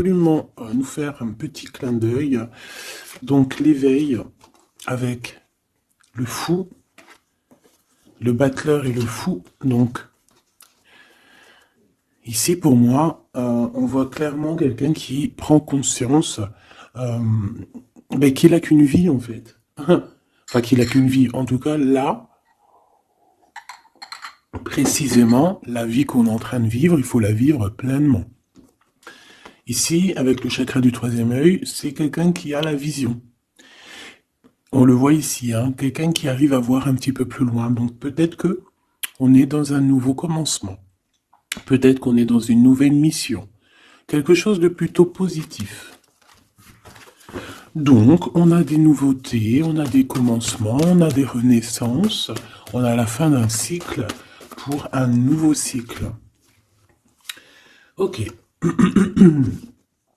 absolument nous faire un petit clin d'œil. Donc l'éveil avec le fou, le battleur et le fou. Donc ici pour moi, on voit clairement quelqu'un qui prend conscience qu'il a qu'une vie en fait. Enfin qu'il a qu'une vie. En tout cas là, précisément, la vie qu'on est en train de vivre, il faut la vivre pleinement. Ici, avec le chakra du troisième œil, c'est quelqu'un qui a la vision. On le voit ici, hein, quelqu'un qui arrive à voir un petit peu plus loin. Donc peut-être que on est dans un nouveau commencement. Peut-être qu'on est dans une nouvelle mission. Quelque chose de plutôt positif. Donc, on a des nouveautés, on a des commencements, on a des renaissances, on a la fin d'un cycle pour un nouveau cycle. Ok.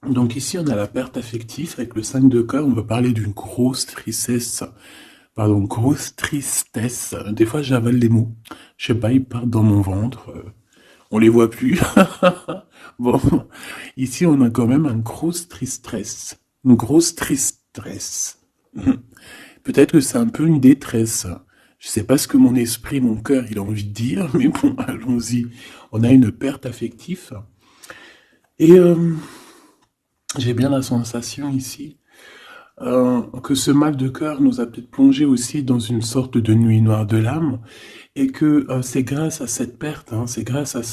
Donc ici, on a la perte affective avec le 5 de cœur. On va parler d'une grosse tristesse. Pardon, grosse tristesse. Des fois, j'avale les mots. Je sais pas, ils partent dans mon ventre. On les voit plus. Bon, ici, on a quand même une grosse tristesse. Une grosse tristesse. Peut-être que c'est un peu une détresse. Je sais pas ce que mon esprit, mon cœur, il a envie de dire, mais bon, allons-y. On a une perte affective. Et j'ai bien la sensation ici que ce mal de cœur nous a peut-être plongé aussi dans une sorte de nuit noire de l'âme, et que c'est grâce à cette perte, hein, c'est grâce à,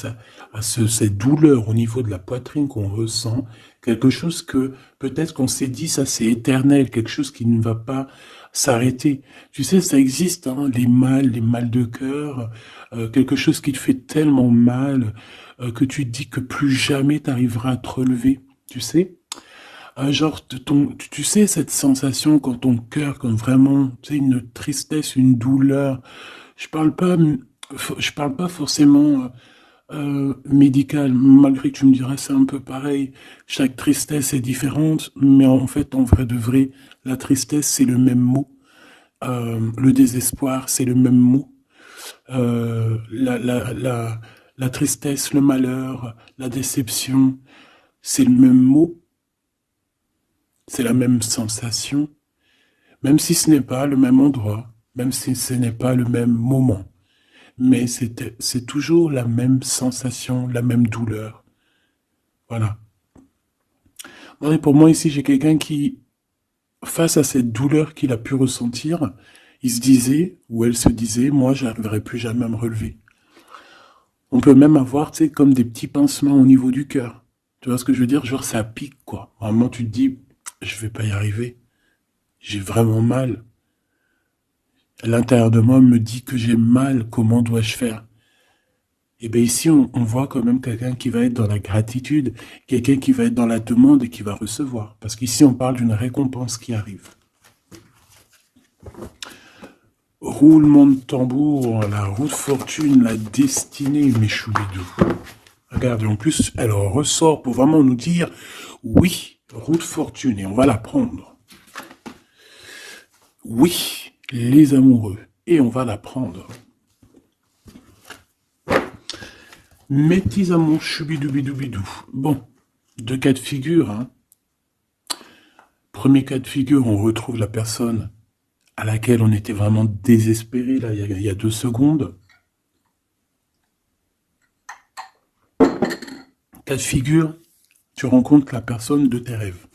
cette douleur au niveau de la poitrine qu'on ressent, quelque chose que peut-être qu'on s'est dit, ça c'est éternel, quelque chose qui ne va pas s'arrêter. Tu sais, ça existe, hein, les mal de cœur, quelque chose qui te fait tellement mal que tu te dis que plus jamais tu arriveras à te relever, tu sais. Genre, tu sais, cette sensation quand ton cœur, quand vraiment, tu sais, une tristesse, une douleur. Je parle pas forcément médical, malgré que tu me diras c'est un peu pareil. Chaque tristesse est différente, mais en fait, en vrai de vrai, la tristesse, c'est le même mot. Le désespoir, c'est le même mot. La tristesse, le malheur, la déception, c'est le même mot. C'est la même sensation, même si ce n'est pas le même endroit, même si ce n'est pas le même moment. Mais c'est toujours la même sensation, la même douleur. Voilà. Bon, et pour moi, ici, j'ai quelqu'un qui, face à cette douleur qu'il a pu ressentir, il se disait, ou elle se disait, moi, j'arriverai plus jamais à me relever. On peut même avoir, tu sais, comme des petits pincements au niveau du cœur. Tu vois ce que je veux dire? Genre, ça pique, quoi. Vraiment, tu te dis, je vais pas y arriver. J'ai vraiment mal. L'intérieur de moi me dit que j'ai mal, comment dois-je faire? Et bien ici, on voit quand même quelqu'un qui va être dans la gratitude, quelqu'un qui va être dans la demande et qui va recevoir. Parce qu'ici, on parle d'une récompense qui arrive. Roulement de tambour, la roue de fortune, la destinée, mes choubidous. Regardez, en plus, elle ressort pour vraiment nous dire, oui, roue de fortune, et on va la prendre. Oui, les amoureux, et on va la prendre. Mes petits amours, choubidoubidou. Bon, deux cas de figure. Hein. Premier cas de figure, on retrouve la personne à laquelle on était vraiment désespéré, là, il y a 2 secondes. Cas de figure, tu rencontres la personne de tes rêves.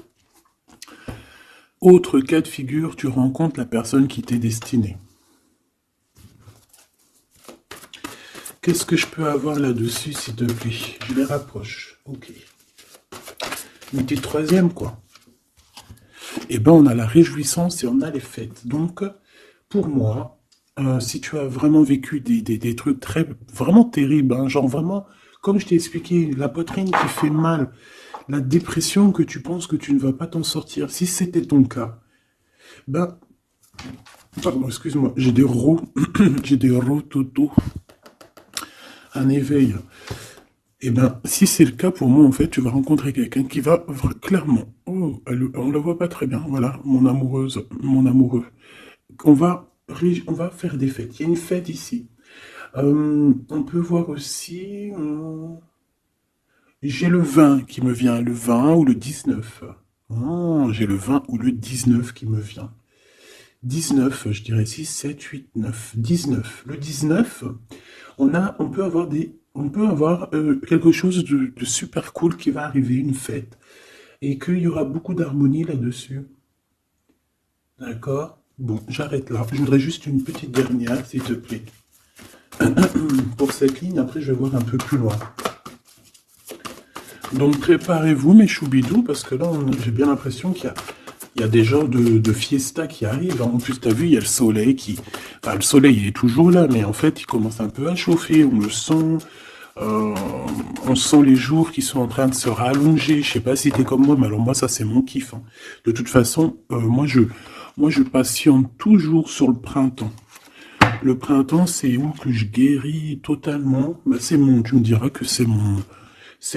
Autre cas de figure, tu rencontres la personne qui t'est destinée. Qu'est-ce que je peux avoir là-dessus, s'il te plaît? Je les rapproche. Ok. Une petite troisième, quoi. Eh ben, on a la réjouissance et on a les fêtes. Donc, pour moi, si tu as vraiment vécu des trucs vraiment terribles, hein, genre vraiment, comme je t'ai expliqué, la poitrine qui fait mal, la dépression que tu penses que tu ne vas pas t'en sortir, si c'était ton cas, ben, pardon, excuse-moi, j'ai des j'ai des rototos, un éveil. Eh ben, si c'est le cas pour moi, en fait, tu vas rencontrer quelqu'un qui va clairement, oh, on la voit pas très bien, voilà, mon amoureuse, mon amoureux. On va faire des fêtes. Il y a une fête ici. On peut voir aussi J'ai le 20 qui me vient, le 20 ou le 19. Oh, j'ai le 20 ou le 19 qui me vient. 19, je dirais 6, 7, 8, 9. 19. Le 19, on peut avoir quelque chose de super cool qui va arriver, une fête. Et qu'il y aura beaucoup d'harmonie là-dessus. D'accord? Bon, j'arrête là. Je voudrais juste une petite dernière, s'il te plaît. Pour cette ligne, après je vais voir un peu plus loin. Donc préparez-vous mes choubidous, parce que là j'ai bien l'impression qu'il y a des genres de fiesta qui arrivent. En plus, tu as vu, il y a le soleil qui... Enfin, le soleil il est toujours là, mais en fait, il commence un peu à chauffer, on le sent. Euh, on sent les jours qui sont en train de se rallonger. Je sais pas si t'es comme moi, mais alors moi, ça, c'est mon kiff, hein. De toute façon, moi, je patiente toujours sur le printemps. Le printemps, c'est où que je guéris totalement. Bah, tu me diras que c'est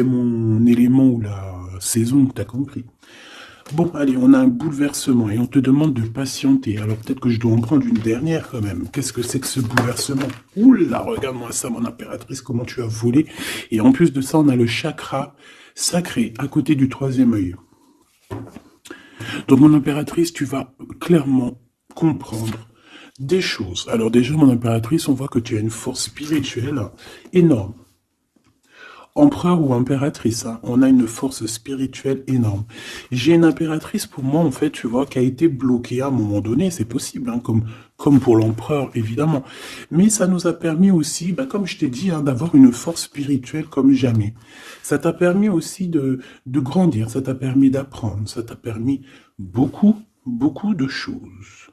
mon élément ou la saison, t'as compris. Bon, allez, on a un bouleversement et on te demande de patienter. Alors peut-être que je dois en prendre une dernière quand même. Qu'est-ce que c'est que ce bouleversement? Oula, regarde-moi ça, mon impératrice, comment tu as volé. Et en plus de ça, on a le chakra sacré à côté du troisième œil. Donc mon impératrice, tu vas clairement comprendre des choses. Alors déjà, mon impératrice, on voit que tu as une force spirituelle énorme. Empereur ou impératrice, hein, on a une force spirituelle énorme. J'ai une impératrice pour moi, en fait, tu vois, qui a été bloquée à un moment donné, c'est possible, hein, comme pour l'empereur, évidemment. Mais ça nous a permis aussi, bah, comme je t'ai dit, hein, d'avoir une force spirituelle comme jamais. Ça t'a permis aussi de grandir, ça t'a permis d'apprendre, ça t'a permis beaucoup de choses.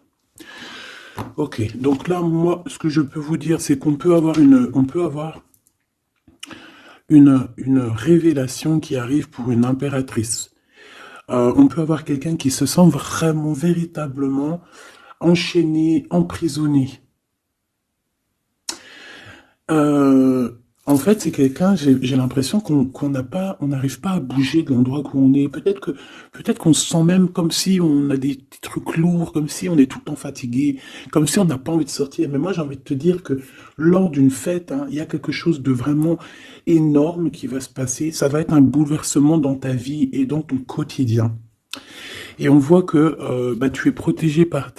Ok, donc là, moi, ce que je peux vous dire, c'est qu'on peut avoir une révélation qui arrive pour une impératrice. On peut avoir quelqu'un qui se sent vraiment, véritablement enchaîné, emprisonné. Euh, En fait, c'est quelqu'un, j'ai l'impression qu'on n'a pas, on n'arrive pas à bouger de l'endroit où on est. Peut-être qu'on se sent même comme si on a des trucs lourds, comme si on est tout le temps fatigué, comme si on n'a pas envie de sortir. Mais moi, j'ai envie de te dire que lors d'une fête, hein, il y a quelque chose de vraiment énorme qui va se passer. Ça va être un bouleversement dans ta vie et dans ton quotidien. Et on voit que bah, tu es protégé par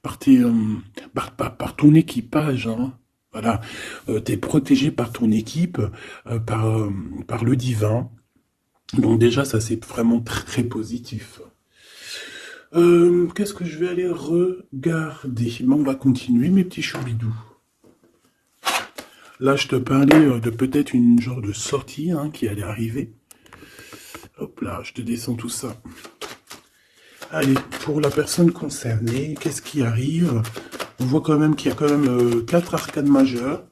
par ton équipage, hein. Voilà, tu es protégé par ton équipe, par le divin. Donc déjà, ça c'est vraiment très positif. Qu'est-ce que je vais aller regarder? Ben, on va continuer, mes petits choubidous. Là, je te parlais de peut-être une genre de sortie hein, qui allait arriver. Hop là, je te descends tout ça. Allez, pour la personne concernée, qu'est-ce qui arrive? On voit quand même qu'il y a quand même 4 arcades majeures.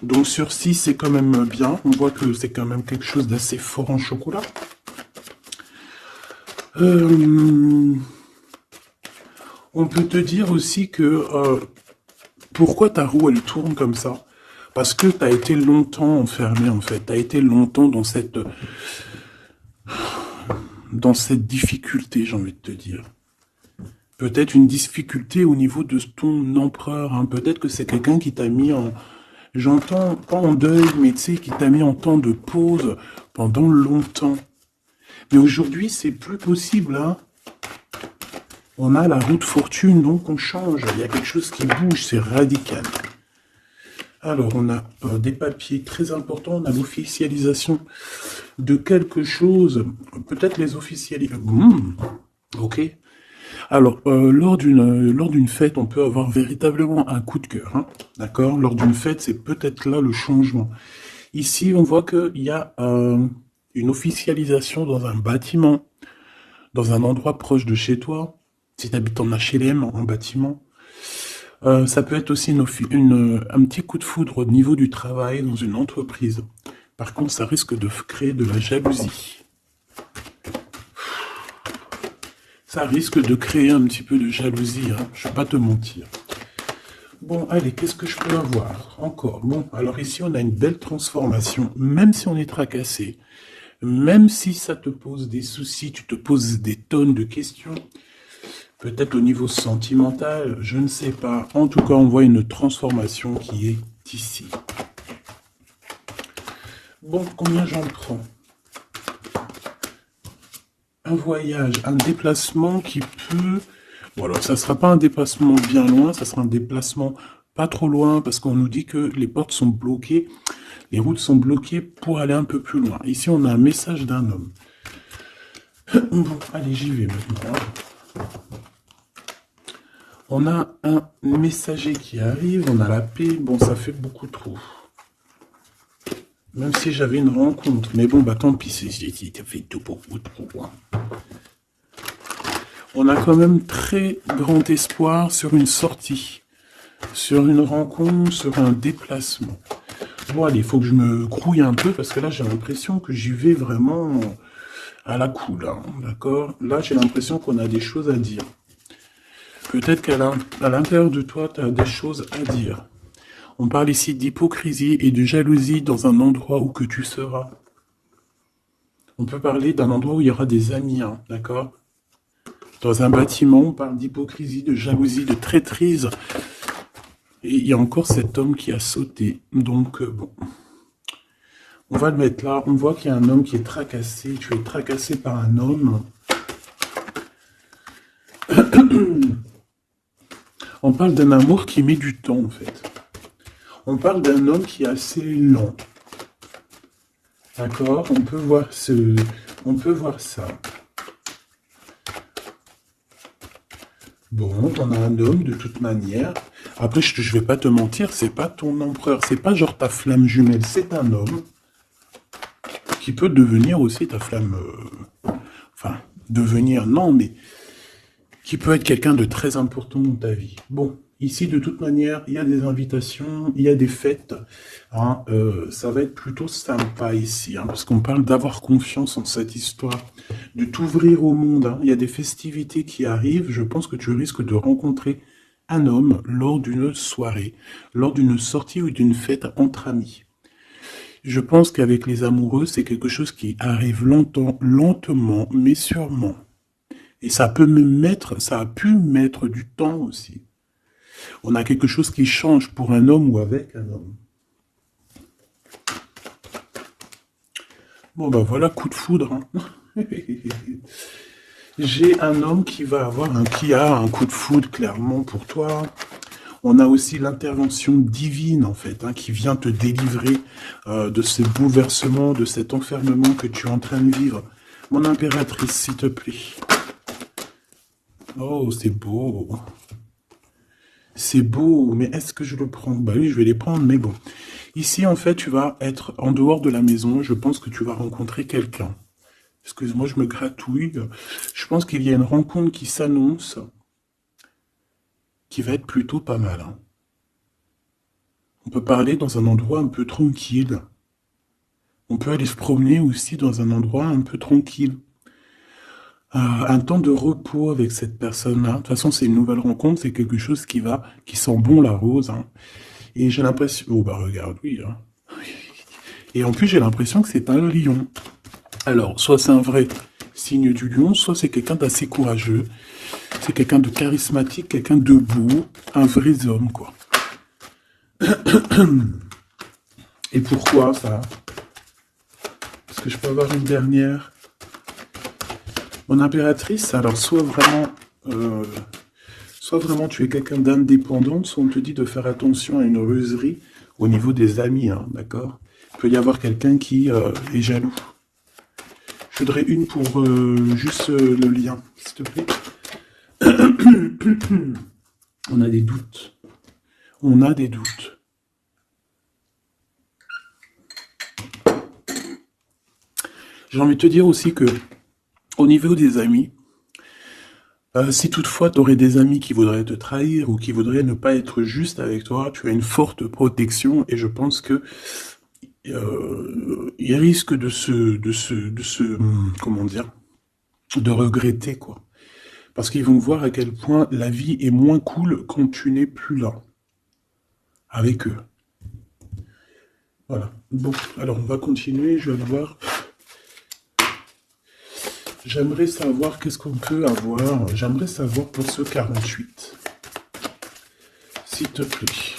Donc sur 6, c'est quand même bien. On voit que c'est quand même quelque chose d'assez fort en chocolat. On peut te dire aussi que pourquoi ta roue elle tourne comme ça? Parce que tu as été longtemps enfermé en fait. Tu as été longtemps dans cette difficulté, j'ai envie de te dire. Peut-être une difficulté au niveau de ton empereur. Hein. Peut-être que c'est quelqu'un qui t'a mis en... J'entends pas en deuil, mais tu sais, qui t'a mis en temps de pause pendant longtemps. Mais aujourd'hui, c'est plus possible. Hein. On a la roue de fortune, donc on change. Il y a quelque chose qui bouge, c'est radical. Alors, on a des papiers très importants. On a l'officialisation de quelque chose. Peut-être les officialisations. Ok. Alors, lors d'une fête, on peut avoir véritablement un coup de cœur, hein, d'accord? Lors d'une fête, c'est peut-être là le changement. Ici, on voit qu'il y a une officialisation dans un bâtiment, dans un endroit proche de chez toi, si tu habites en HLM, en bâtiment. Ça peut être aussi un petit coup de foudre au niveau du travail dans une entreprise. Par contre, ça risque de créer de la jalousie. Ça risque de créer un petit peu de jalousie, hein, je ne vais pas te mentir. Bon, allez, qu'est-ce que je peux avoir encore? Bon, alors ici, on a une belle transformation, même si on est tracassé, même si ça te pose des soucis, tu te poses des tonnes de questions, peut-être au niveau sentimental, je ne sais pas. En tout cas, on voit une transformation qui est ici. Bon, combien j'en prends? un voyage, un déplacement qui peut... Bon, alors, ça sera pas un déplacement bien loin, ça sera un déplacement pas trop loin, parce qu'on nous dit que les portes sont bloquées, les routes sont bloquées pour aller un peu plus loin. Ici, on a un message d'un homme. Bon, allez, j'y vais maintenant. On a un messager qui arrive, on a la paix. Bon, ça fait beaucoup trop. Même si j'avais une rencontre. Mais bon, bah tant pis, ça fait tout beaucoup trop. On a quand même très grand espoir sur une sortie, sur une rencontre, sur un déplacement. Bon, allez, il faut que je me grouille un peu, parce que là, j'ai l'impression que j'y vais vraiment à la cool, hein, d'accord? Là, j'ai l'impression qu'on a des choses à dire. Peut-être qu'à l'intérieur de toi, tu as des choses à dire. On parle ici d'hypocrisie et de jalousie dans un endroit où que tu seras. On peut parler d'un endroit où il y aura des amis, hein, d'accord? Dans un bâtiment, on parle d'hypocrisie, de jalousie, de traîtrise. Et il y a encore cet homme qui a sauté. Donc, bon. On va le mettre là. On voit qu'il y a un homme qui est tracassé. Tu es tracassé par un homme. On parle d'un amour qui met du temps, en fait. On parle d'un homme qui est assez lent. D'accord? On peut voir ça. Bon, on a un homme de toute manière. Après, je vais pas te mentir, c'est pas ton empereur, c'est pas genre ta flamme jumelle, c'est un homme qui peut devenir aussi ta flamme... enfin, devenir, non, mais qui peut être quelqu'un de très important dans ta vie. Bon, ici, de toute manière, il y a des invitations, il y a des fêtes. Hein, ça va être plutôt sympa ici, hein, parce qu'on parle d'avoir confiance en cette histoire, de t'ouvrir au monde. Hein. Il y a des festivités qui arrivent. Je pense que tu risques de rencontrer un homme lors d'une soirée, lors d'une sortie ou d'une fête entre amis. Je pense qu'avec les amoureux, c'est quelque chose qui arrive lentement, mais sûrement. Et ça a pu mettre du temps aussi. On a quelque chose qui change pour un homme ou avec un homme. Bon, ben voilà, coup de foudre. Hein. J'ai un homme qui a un coup de foudre, clairement, pour toi. On a aussi l'intervention divine, en fait, hein, qui vient te délivrer de ces bouleversements, de cet enfermement que tu es en train de vivre. Mon impératrice, s'il te plaît. Oh, c'est beau. C'est beau, mais est-ce que je le prends? Bah oui, je vais les prendre, mais bon. Ici, en fait, tu vas être en dehors de la maison. Je pense que tu vas rencontrer quelqu'un. Excuse-moi, je me gratouille. Je pense qu'il y a une rencontre qui s'annonce, qui va être plutôt pas mal. Hein. On peut parler dans un endroit un peu tranquille. On peut aller se promener aussi dans un endroit un peu tranquille. Un temps de repos avec cette personne-là. De toute façon, c'est une nouvelle rencontre, c'est quelque chose qui sent bon la rose. Hein. Et j'ai l'impression... Oh, bah regarde, oui. Hein. Et en plus, j'ai l'impression que c'est un lion. Alors, soit c'est un vrai signe du lion, soit c'est quelqu'un d'assez courageux. C'est quelqu'un de charismatique, quelqu'un de beau, un vrai homme, quoi. Et pourquoi ça? Est-ce que je peux avoir une dernière? Mon impératrice, alors soit vraiment tu es quelqu'un d'indépendant, soit on te dit de faire attention à une ruserie au niveau des amis, hein, d'accord? Il peut y avoir quelqu'un qui est jaloux. Je voudrais une pour juste le lien, s'il te plaît. On a des doutes. On a des doutes. J'ai envie de te dire aussi que au niveau des amis, si toutefois tu aurais des amis qui voudraient te trahir ou qui voudraient ne pas être juste avec toi, tu as une forte protection et je pense que ils risquent comment dire, de regretter quoi. Parce qu'ils vont voir à quel point la vie est moins cool quand tu n'es plus là avec eux. Voilà. Bon, alors on va continuer, je vais aller voir. J'aimerais savoir qu'est-ce qu'on peut avoir. J'aimerais savoir pour ce 48. S'il te plaît.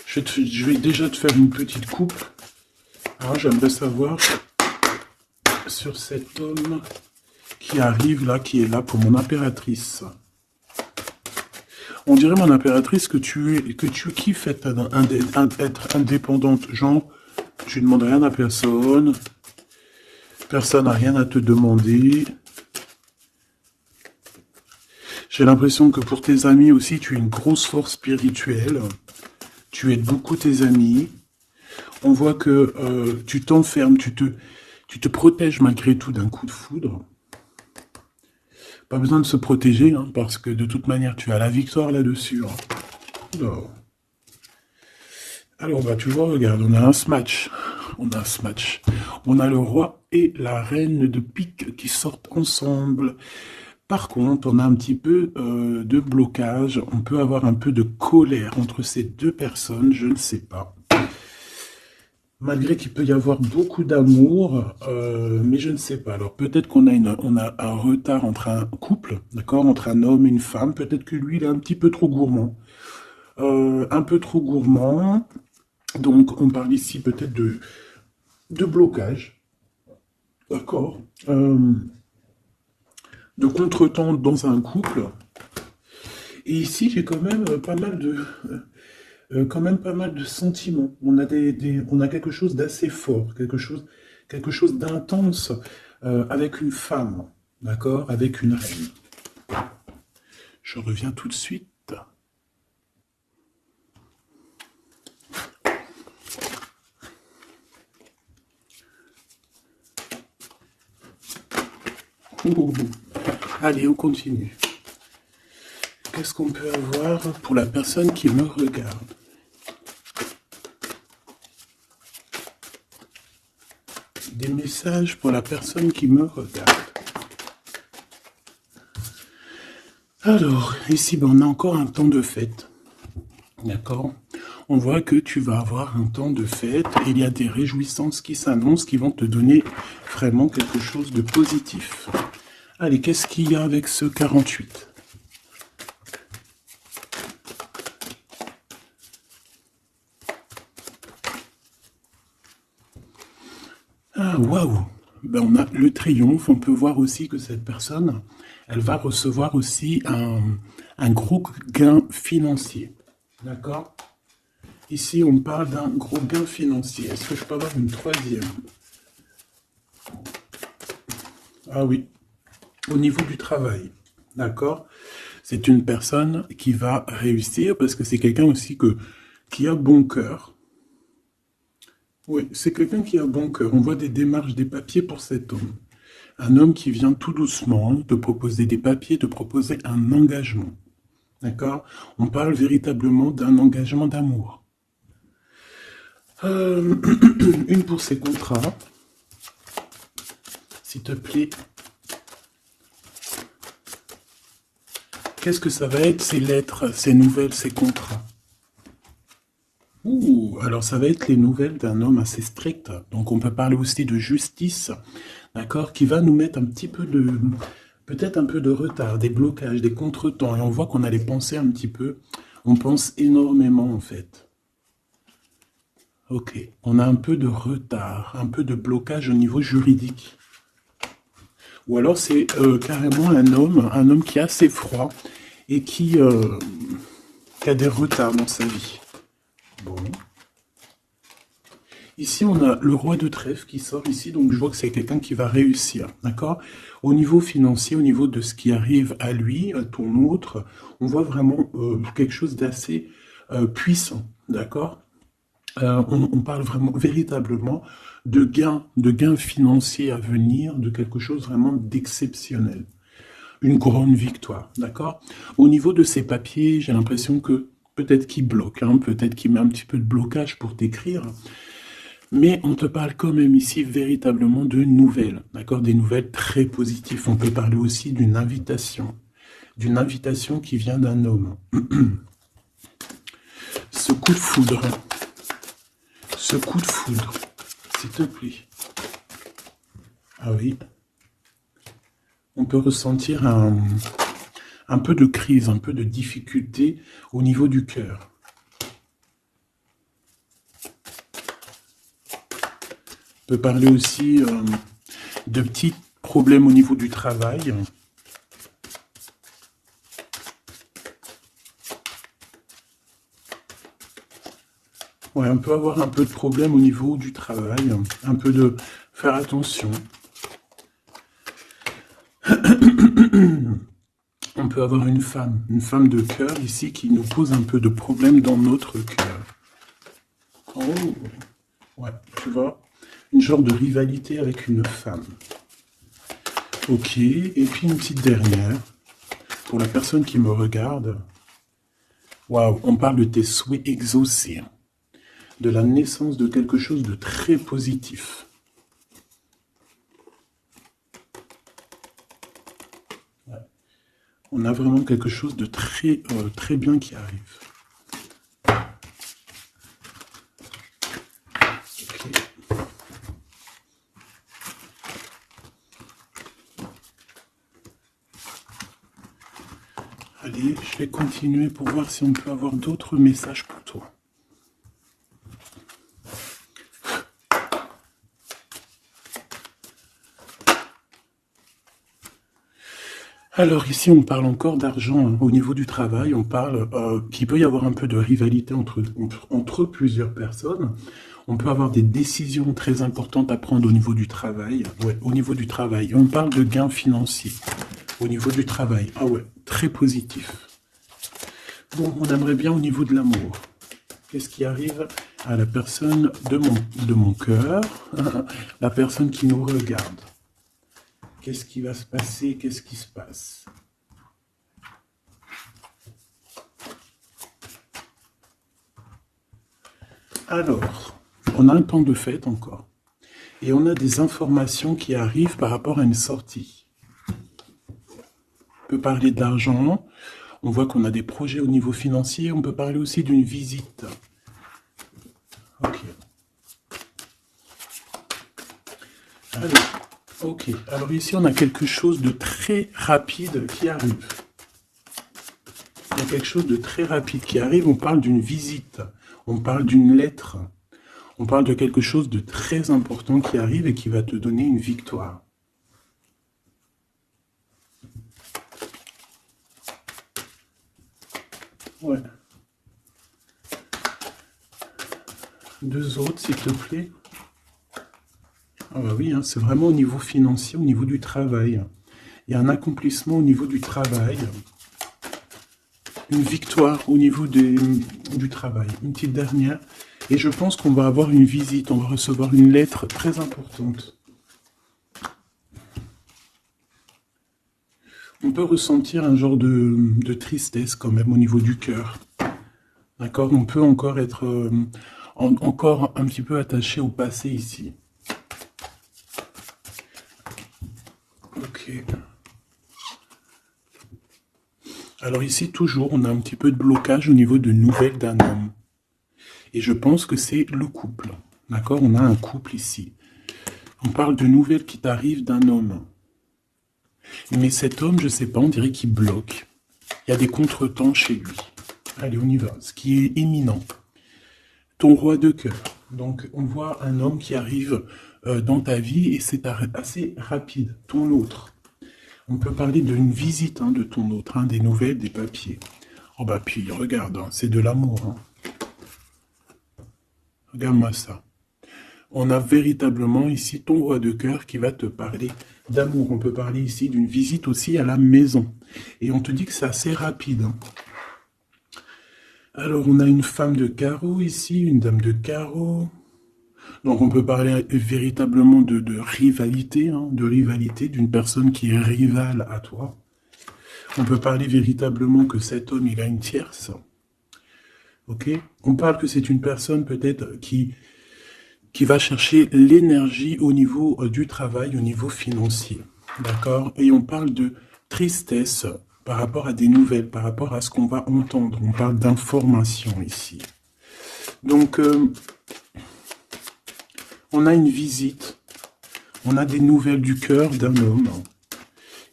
Je vais déjà te faire une petite coupe. Alors, j'aimerais savoir sur cet homme qui arrive là, qui est là pour mon impératrice. On dirait, mon impératrice, que tu kiffes être indépendante. Genre, tu ne demandes rien à personne. Personne n'a rien à te demander. J'ai l'impression que pour tes amis aussi, tu es une grosse force spirituelle. Tu aides beaucoup tes amis. On voit que tu t'enfermes, tu te protèges malgré tout d'un coup de foudre. Pas besoin de se protéger, hein, parce que de toute manière, tu as la victoire là-dessus. Hein. Alors, bah, tu vois, regarde, on a un smash. On a un smash. On a le roi et la reine de pique qui sortent ensemble. Par contre, on a un petit peu de blocage. On peut avoir un peu de colère entre ces deux personnes, je ne sais pas. Malgré qu'il peut y avoir beaucoup d'amour, mais je ne sais pas. Alors peut-être qu'on a, on a un retard entre un couple, d'accord, entre un homme et une femme. Peut-être que lui, il est un petit peu trop gourmand. Un peu trop gourmand. Donc on parle ici peut-être de blocage. D'accord. De contretemps dans un couple. Et ici, j'ai quand même pas mal de sentiments. On a on a quelque chose d'assez fort, quelque chose d'intense avec une femme, d'accord, avec une reine. Je reviens tout de suite. Allez, on continue. Qu'est-ce qu'on peut avoir pour la personne qui me regarde? Des messages pour la personne qui me regarde. Alors, ici, ben, on a encore un temps de fête. D'accord? On voit que tu vas avoir un temps de fête et il y a des réjouissances qui s'annoncent qui vont te donner vraiment quelque chose de positif. Allez, qu'est-ce qu'il y a avec ce 48? Ah, waouh! Ben, on a le triomphe. On peut voir aussi que cette personne, elle va recevoir aussi un gros gain financier. D'accord? Ici, on parle d'un gros gain financier. Est-ce que je peux avoir une troisième? Ah oui, au niveau du travail. D'accord? C'est une personne qui va réussir parce que c'est quelqu'un aussi qui a bon cœur. Oui, c'est quelqu'un qui a bon cœur. On voit des démarches, des papiers pour cet homme. Un homme qui vient tout doucement te proposer des papiers, te proposer un engagement. D'accord? On parle véritablement d'un engagement d'amour. Une pour ses contrats. S'il te plaît. Qu'est-ce que ça va être, ces lettres, ces nouvelles, ces contrats? Ouh, alors ça va être les nouvelles d'un homme assez strict. Donc on peut parler aussi de justice, d'accord, qui va nous mettre un petit peu de, peut-être un peu de retard, des blocages, des contretemps. Et on voit qu'on a les pensées un petit peu. On pense énormément en fait. Ok, on a un peu de retard, un peu de blocage au niveau juridique. Ou alors c'est carrément un homme qui est assez froid et qui a des retards dans sa vie. Bon. Ici, on a le roi de trèfle qui sort ici, donc je vois que c'est quelqu'un qui va réussir, d'accord? Au niveau financier, au niveau de ce qui arrive à lui, à ton autre, on voit vraiment quelque chose d'assez puissant, d'accord? On parle vraiment, véritablement, de gains financiers à venir, de quelque chose vraiment d'exceptionnel. Une grande victoire, d'accord? Au niveau de ces papiers, j'ai l'impression que peut-être qu'il bloque, hein, peut-être qu'il met un petit peu de blocage pour t'écrire, mais on te parle quand même ici véritablement de nouvelles, d'accord? Des nouvelles très positives. On peut parler aussi d'une invitation qui vient d'un homme. Ce coup de foudre, s'il te plaît. Ah oui. On peut ressentir un peu de crise, un peu de difficulté au niveau du cœur. On peut parler aussi de petites problème au niveau du travail. Ouais, on peut avoir un peu de problème au niveau du travail, un peu de faire attention. On peut avoir une femme de cœur ici qui nous pose un peu de problème dans notre cœur. Oh, ouais, tu vois, une genre de rivalité avec une femme. Ok, et puis une petite dernière, pour la personne qui me regarde. Waouh, on parle de tes souhaits exaucés, de la naissance de quelque chose de très positif. Ouais. On a vraiment quelque chose de très, très bien qui arrive. Okay. Allez, je vais continuer pour voir si on peut avoir d'autres messages pour toi. Alors ici, on parle encore d'argent, hein. Au niveau du travail, on parle qu'il peut y avoir un peu de rivalité entre plusieurs personnes. On peut avoir des décisions très importantes à prendre au niveau du travail. Ouais, au niveau du travail. On parle de gains financiers au niveau du travail. Ah ouais, très positif. Bon, on aimerait bien au niveau de l'amour. Qu'est-ce qui arrive à la personne de mon cœur, la personne qui nous regarde? Qu'est-ce qui va se passer? Qu'est-ce qui se passe? Alors, on a un temps de fête encore. Et on a des informations qui arrivent par rapport à une sortie. On peut parler de l'argent. On voit qu'on a des projets au niveau financier. On peut parler aussi d'une visite. Ok. Alors ici, on a quelque chose de très rapide qui arrive. Il y a quelque chose de très rapide qui arrive. On parle d'une visite. On parle d'une lettre. On parle de quelque chose de très important qui arrive et qui va te donner une victoire. Ouais. Deux autres, s'il te plaît. Ah bah oui, hein, c'est vraiment au niveau financier, au niveau du travail. Il y a un accomplissement au niveau du travail. Une victoire au niveau du travail. Une petite dernière. Et je pense qu'on va avoir une visite. On va recevoir une lettre très importante. On peut ressentir un genre de tristesse quand même au niveau du cœur. D'accord? On peut encore être encore un petit peu attaché au passé ici. Ok. Alors ici, toujours, on a un petit peu de blocage au niveau de nouvelles d'un homme. Et je pense que c'est le couple. D'accord? On a un couple ici. On parle de nouvelles qui t'arrivent d'un homme. Mais cet homme, je sais pas, on dirait qu'il bloque. Il y a des contretemps chez lui. Allez, on y va. Ce qui est imminent. Ton roi de cœur. Donc, on voit un homme qui arrive dans ta vie et c'est assez rapide. Ton autre. On peut parler d'une visite de ton autre, des nouvelles, des papiers. Oh bah puis, regarde, c'est de l'amour. Regarde-moi ça. On a véritablement ici ton roi de cœur qui va te parler d'amour. On peut parler ici d'une visite aussi à la maison. Et on te dit que c'est assez rapide. Alors, on a une femme de carreau ici, une dame de carreau. Donc, on peut parler véritablement de rivalité, d'une personne qui est rivale à toi. On peut parler véritablement que cet homme, il a une tierce. Ok? On parle que c'est une personne peut-être qui va chercher l'énergie au niveau du travail, au niveau financier. D'accord? Et on parle de tristesse par rapport à des nouvelles, par rapport à ce qu'on va entendre. On parle d'information ici. Donc, on a une visite. On a des nouvelles du cœur d'un homme.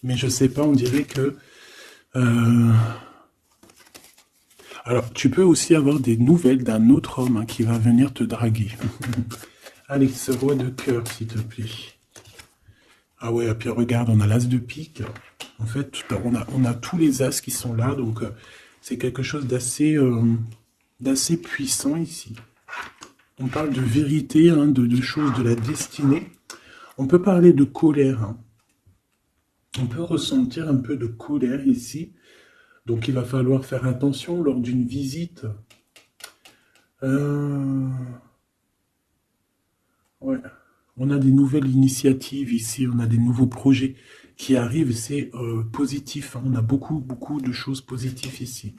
Mais je sais pas, on dirait que... Alors, tu peux aussi avoir des nouvelles d'un autre homme qui va venir te draguer. Allez, ce roi de cœur, s'il te plaît. Ah ouais, et puis regarde, on a l'as de pique. En fait, on a tous les as qui sont là, donc c'est quelque chose d'assez puissant ici. On parle de vérité, hein, de choses de la destinée. On peut parler de colère, hein. On peut ressentir un peu de colère ici. Donc il va falloir faire attention lors d'une visite. Euh, ouais. On a des nouvelles initiatives ici, on a des nouveaux projets qui arrivent, c'est positif, hein. On a beaucoup de choses positives ici.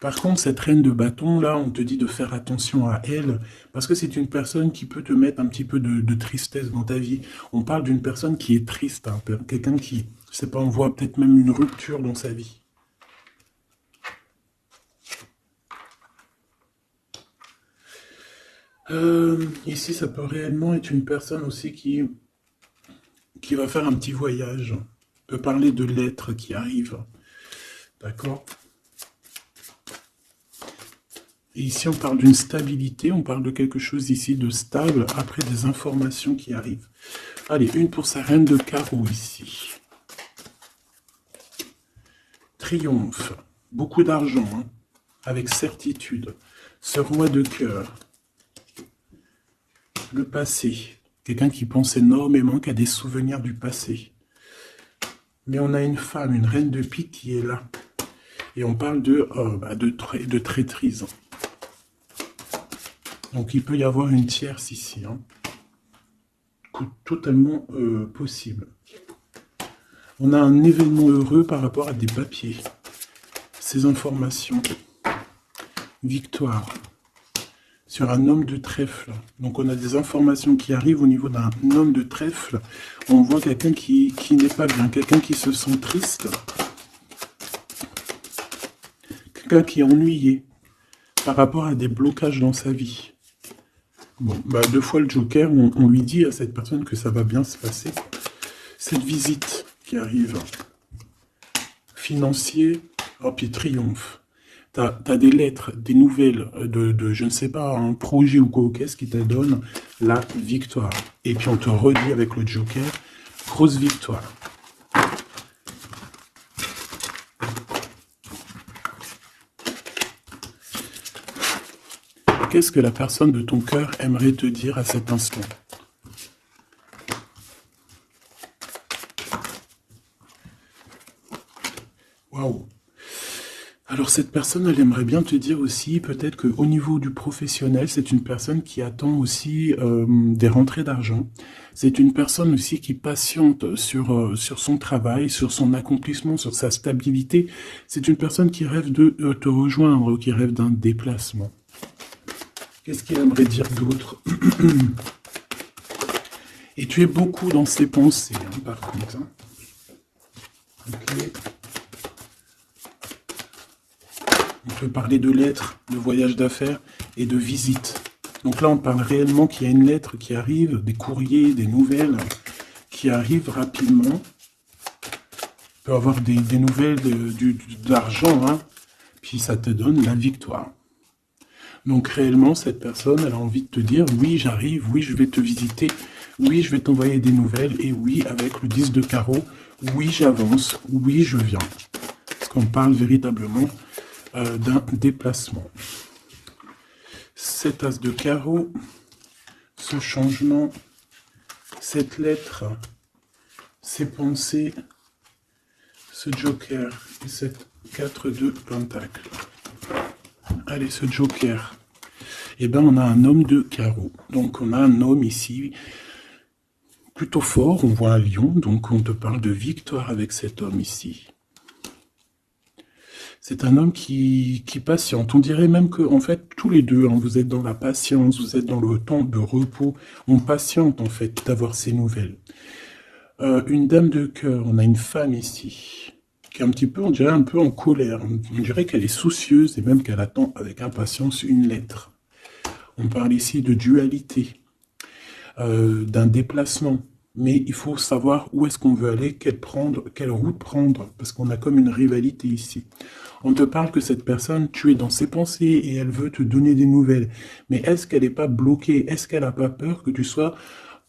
Par contre, cette reine de bâton, là, on te dit de faire attention à elle, parce que c'est une personne qui peut te mettre un petit peu de tristesse dans ta vie. On parle d'une personne qui est triste, hein, quelqu'un qui, je sais pas, on voit peut-être même une rupture dans sa vie. Ici, ça peut réellement être une personne aussi qui va faire un petit voyage. On peut parler de lettres qui arrivent. D'accord? Et ici, on parle d'une stabilité, on parle de quelque chose ici de stable après des informations qui arrivent. Allez, une pour sa reine de carreau ici. Triomphe. Beaucoup d'argent, hein, avec certitude. Ce roi de cœur. Le passé. Quelqu'un qui pense énormément, qui a des souvenirs du passé. Mais on a une femme, une reine de pique qui est là. Et on parle de traîtrise. Donc il peut y avoir une tierce ici. Hein. Totalement possible. On a un événement heureux par rapport à des papiers. Ces informations. Victoire. Sur un homme de trèfle. Donc on a des informations qui arrivent au niveau d'un homme de trèfle. On voit quelqu'un qui n'est pas bien, quelqu'un qui se sent triste. Quelqu'un qui est ennuyé par rapport à des blocages dans sa vie. Bon, bah, deux fois le Joker, on lui dit à cette personne que ça va bien se passer. Cette visite qui arrive. Financier, oh puis triomphe. T'as des lettres, des nouvelles je ne sais pas, un projet ou quoi qu'est-ce qui te donne la victoire. Et puis on te redit avec le Joker, grosse victoire. Qu'est-ce que la personne de ton cœur aimerait te dire à cet instant? Waouh! Alors cette personne, elle aimerait bien te dire aussi, peut-être qu'au niveau du professionnel, c'est une personne qui attend aussi des rentrées d'argent. C'est une personne aussi qui patiente sur son travail, sur son accomplissement, sur sa stabilité. C'est une personne qui rêve de te rejoindre, qui rêve d'un déplacement. Qu'est-ce qu'il aimerait dire d'autre? Et tu es beaucoup dans ses pensées, hein, par contre. Hein. Okay. On peut parler de lettres, de voyage d'affaires et de visites. Donc là, on parle réellement qu'il y a une lettre qui arrive, des courriers, des nouvelles qui arrivent rapidement. On peut avoir des nouvelles d'argent, hein, puis ça te donne la victoire. Donc réellement, cette personne, elle a envie de te dire, oui, j'arrive, oui, je vais te visiter, oui, je vais t'envoyer des nouvelles, et oui, avec le 10 de carreau, oui, j'avance, oui, je viens. Parce qu'on parle véritablement d'un déplacement. Cet as de carreau, ce changement, cette lettre, ces pensées, ce joker et cette 4 de pentacle. Allez, ce joker. Eh bien, on a un homme de carreau. Donc, on a un homme ici plutôt fort. On voit un lion. Donc, on te parle de victoire avec cet homme ici. C'est un homme qui patiente. On dirait même que, en fait, tous les deux, hein, vous êtes dans la patience, vous êtes dans le temps de repos. On patiente, en fait, d'avoir ces nouvelles. Une dame de cœur. On a une femme ici. Qui est un petit peu, on dirait un peu en colère. On dirait qu'elle est soucieuse et même qu'elle attend avec impatience une lettre. On parle ici de dualité, d'un déplacement. Mais il faut savoir où est-ce qu'on veut aller, quelle route prendre, parce qu'on a comme une rivalité ici. On te parle que cette personne, tu es dans ses pensées et elle veut te donner des nouvelles. Mais est-ce qu'elle n'est pas bloquée? Est-ce qu'elle n'a pas peur que tu sois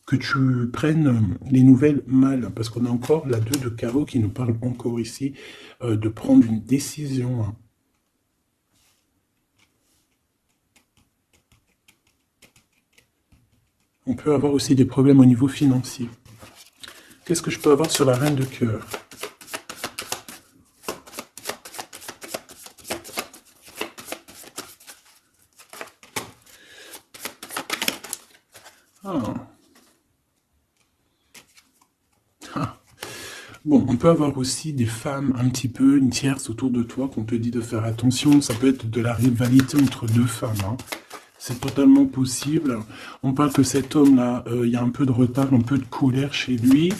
que tu prennes les nouvelles mal, parce qu'on a encore la 2 de carreau qui nous parle encore ici de prendre une décision. Hein. On peut avoir aussi des problèmes au niveau financier. Qu'est-ce que je peux avoir sur la reine de cœur? Ah. Ah. Bon, on peut avoir aussi des femmes un petit peu, une tierce autour de toi qu'on te dit de faire attention. Ça peut être de la rivalité entre deux femmes. Hein. C'est totalement possible. On parle que cet homme-là, il y a un peu de retard, un peu de colère chez lui.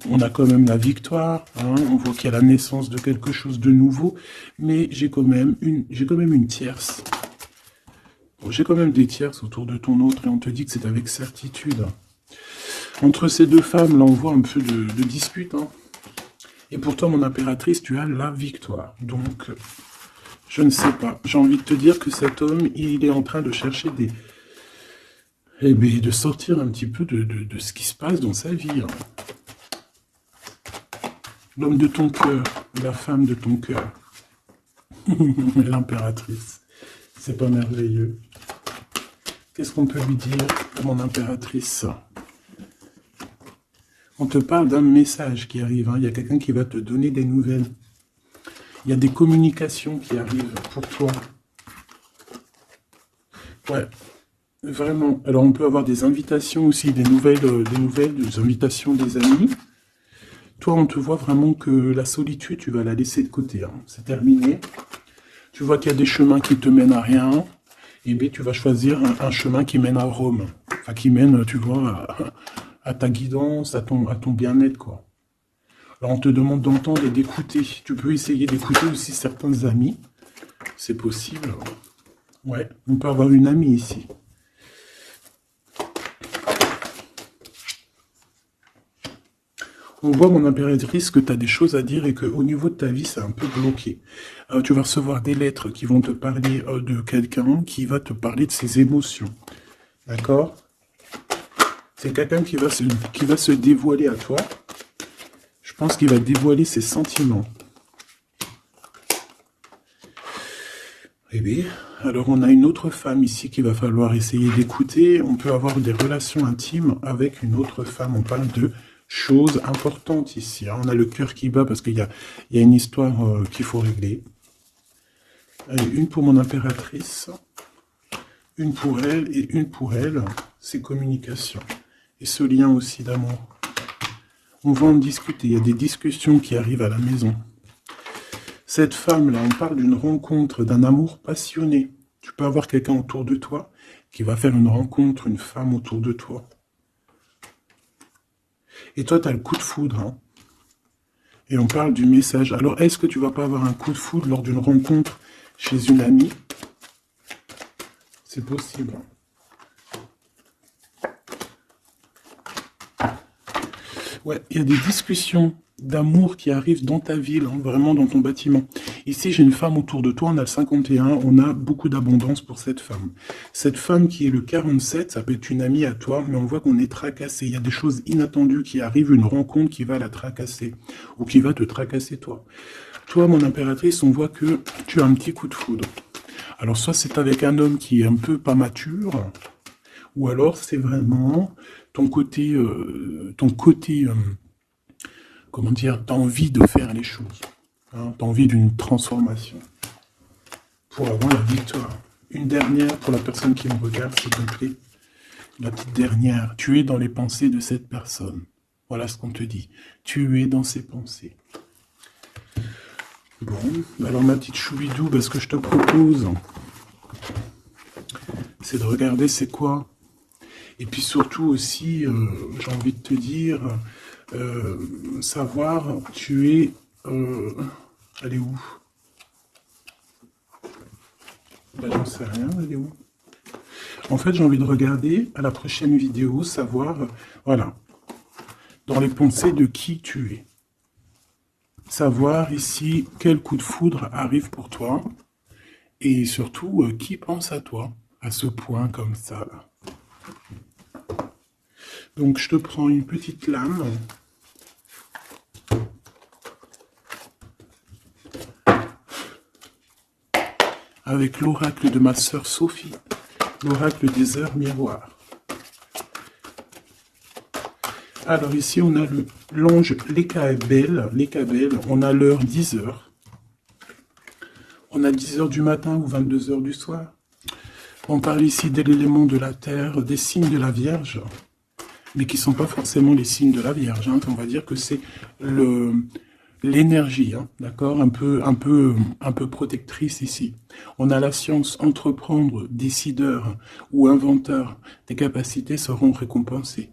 On a quand même la victoire. Hein. On voit qu'il y a la naissance de quelque chose de nouveau. Mais j'ai quand même une tierce. Bon, j'ai quand même des tierces autour de ton autre et on te dit que c'est avec certitude. Entre ces deux femmes, là, on voit un peu de dispute. Hein. Et pourtant, mon impératrice, tu as la victoire. Donc, je ne sais pas. J'ai envie de te dire que cet homme, il est en train de chercher des... Eh bien, de sortir un petit peu de ce qui se passe dans sa vie. Hein. L'homme de ton cœur, la femme de ton cœur. L'impératrice. C'est pas merveilleux. Qu'est-ce qu'on peut lui dire, mon impératrice? On te parle d'un message qui arrive. Hein. Il y a quelqu'un qui va te donner des nouvelles. Il y a des communications qui arrivent pour toi. Ouais, vraiment. Alors, on peut avoir des invitations aussi, des nouvelles, des invitations des amis. Toi, on te voit vraiment que la solitude, tu vas la laisser de côté. Hein. C'est terminé. Tu vois qu'il y a des chemins qui te mènent à rien. Et bien, tu vas choisir un chemin qui mène à Rome. Enfin, qui mène, tu vois, à ta guidance, à ton bien-être, quoi. Alors, on te demande d'entendre et d'écouter. Tu peux essayer d'écouter aussi certains amis. C'est possible. Ouais, on peut avoir une amie ici. On voit, mon impératrice, que tu as des choses à dire et qu'au niveau de ta vie, c'est un peu bloqué. Tu vas recevoir des lettres qui vont te parler de quelqu'un qui va te parler de ses émotions. D'accord? C'est quelqu'un qui va se dévoiler à toi. Je pense qu'il va dévoiler ses sentiments. Eh bien, alors on a une autre femme ici qu'il va falloir essayer d'écouter. On peut avoir des relations intimes avec une autre femme. On parle de choses importantes ici. On a le cœur qui bat parce qu'il y a une histoire qu'il faut régler. Allez, une pour mon impératrice, une pour elle et une pour elle. C'est communication. Et ce lien aussi d'amour. On va en discuter. Il y a des discussions qui arrivent à la maison. Cette femme-là, on parle d'une rencontre, d'un amour passionné. Tu peux avoir quelqu'un autour de toi qui va faire une rencontre, une femme autour de toi. Et toi, tu as le coup de foudre. Hein. Et on parle du message. Alors, est-ce que tu vas pas avoir un coup de foudre lors d'une rencontre chez une amie? C'est possible. Ouais, il y a des discussions d'amour qui arrivent dans ta ville, hein, vraiment dans ton bâtiment. Ici, j'ai une femme autour de toi, on a le 51, on a beaucoup d'abondance pour cette femme. Cette femme qui est le 47, ça peut être une amie à toi, mais on voit qu'on est tracassé. Il y a des choses inattendues qui arrivent, une rencontre qui va la tracasser, ou qui va te tracasser toi. Toi, mon impératrice, on voit que tu as un petit coup de foudre. Alors, soit c'est avec un homme qui est un peu pas mature, ou alors c'est vraiment ton côté, comment dire, t'as envie de faire les choses. Hein, t'as envie d'une transformation pour avoir la victoire. Une dernière pour la personne qui me regarde, s'il te plaît. La petite dernière. Tu es dans les pensées de cette personne. Voilà ce qu'on te dit. Tu es dans ses pensées. Bon, alors ma petite choubidou, ce que je te propose, c'est de regarder c'est quoi. Et puis surtout aussi, j'ai envie de te dire, savoir, tu es... elle est où? J'en sais rien, elle est où? En fait, j'ai envie de regarder à la prochaine vidéo, savoir, voilà, dans les pensées de qui tu es. Savoir ici quel coup de foudre arrive pour toi. Et surtout, qui pense à toi, à ce point comme ça, là. Donc, je te prends une petite lame. Avec l'oracle de ma sœur Sophie, l'oracle des heures miroirs. Alors ici, on a l'ange Lekabel, on a l'heure 10 heures. On a 10 heures du matin ou 22 heures du soir. On parle ici de l'élément de la terre, des signes de la Vierge, mais qui ne sont pas forcément les signes de la Vierge. Hein. On va dire que c'est l'énergie, hein, d'accord, un peu protectrice ici. On a la science, entreprendre, décideur ou inventeur, tes capacités seront récompensées.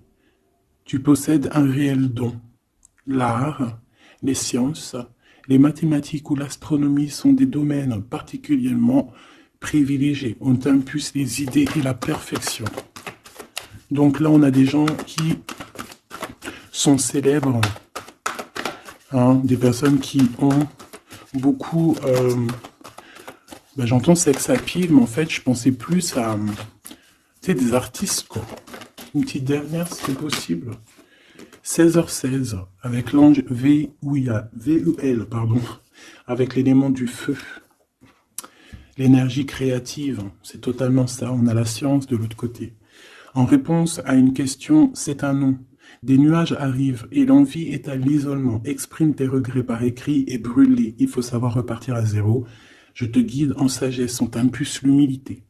Tu possèdes un réel don. L'art, les sciences, les mathématiques ou l'astronomie sont des domaines particulièrement privilégiés. On t'impulse les idées et la perfection. Donc là, on a des gens qui sont célèbres, hein, des personnes qui ont beaucoup... j'entends sex appeal, mais en fait, je pensais plus à des artistes, quoi. Une petite dernière, si c'est possible. 16h16, avec l'ange VUL, pardon, avec l'élément du feu. L'énergie créative, c'est totalement ça. On a la science de l'autre côté. En réponse à une question, c'est un non. Des nuages arrivent et l'envie est à l'isolement. Exprime tes regrets par écrit et brûle-les. Il faut savoir repartir à zéro. Je te guide en sagesse, on t'impulse l'humilité.